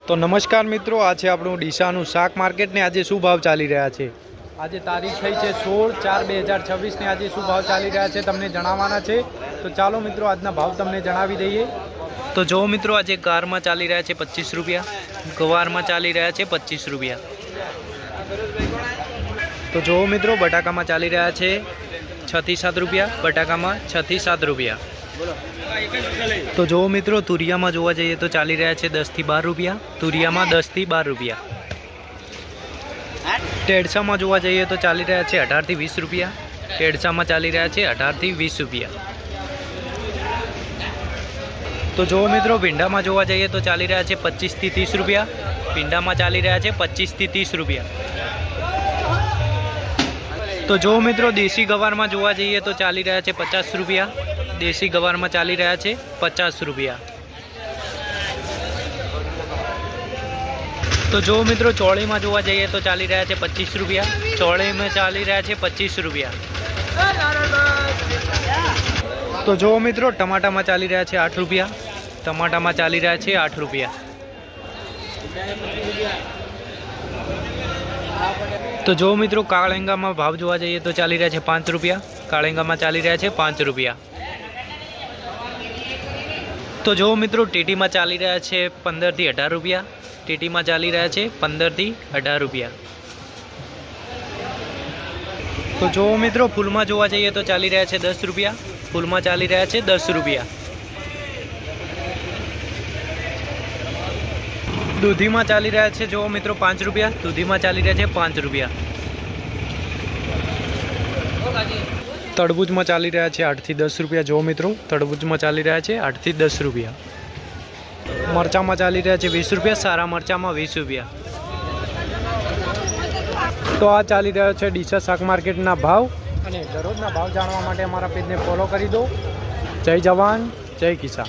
તો નમસ્કાર મિત્રો, આ છે આપણું ડીસાનું શાક માર્કેટ ને આજે શું ભાવ ચાલી રહ્યા છે। આજે તારીખ થઈ છે 16/4/2026 ને આજે શું ભાવ ચાલી રહ્યા છે તમને જણાવવાના છે। તો ચાલો મિત્રો આજના ભાવ તમને જણાવી દઈએ। તો જો મિત્રો આજે ગારમાં ચાલી રહ્યા છે 25 રૂપિયા, ગવારમાં ચાલી રહ્યા છે 25 રૂપિયા। તો જો મિત્રો બટાકામાં ચાલી રહ્યા છે 6 થી 7 રૂપિયા, બટાકામાં 6 થી 7 રૂપિયા। तो जो मित्रों तुरिया में जोवा जाइए तो चाली रहा है 10 થી 12 रुपया, तुरिया में 10 થી 12 रुपया। टेड़सा में जोवा जाइए तो चाली रहा है 18 થી 20 रुपया, टेड़सा में चाली रहा है 18 થી 20 रुपया। तो जो मित्रों भींडा में जोवा जाइए तो चाली रहा है 25 થી 30 रुपया, भींडा में चाली रहा है 25 થી 30 रुपया। तो जो मित्रों देशी गवार में जोवा जाइए तो चाली रहा है 50 रुपया, देशी गवार में चाली रहा है 50 रुपया। तो जो मित्रों चौड़ी में जोवा जाइए तो चाली रहा है 25 रुपया, चौड़ी में चाली रहा है 25 रुपया। तो जो मित्रों टमाटा में चाली रहा है 8 रुपया, टमाटा में चाली रहा है 8 रुपया। तो जो मित्रों काळेंगा में भाव जोवा जाइए तो चाली रहा है 5 रुपया, काळेंगा में चाली रहा है 5 रुपया। तो जो मित्रों टीटी में चाली रहा है 15 થી 18 रुपया, टीटी में चाली रहा है 15 થી 18 रुपया। तो जो मित्रों फूल में जोवा जाइए तो चाली रहा है 10 रुपया, फूल में चाली रहा है 10 रुपया। दूधी में चाली रहा है जो मित्रों 5 रुपया, दूधी में चाली रहा है 5 रुपया। तरबूज में चाली रहा है 8 થી 10 रुपया, जो मित्रों तरबूज में चाली रहा है 8 થી 10 रुपया। मरचा में चाली रहा है 20 रुपया, सारा मरचा में 20 रुपया। तो आ चाली रहा है डीसा शाक मार्केटना भाव અને દરરોજના ભાવ જાણવા માટે અમારા પેજને ફોલો કરી દો। જય જવાન જય કિસાન।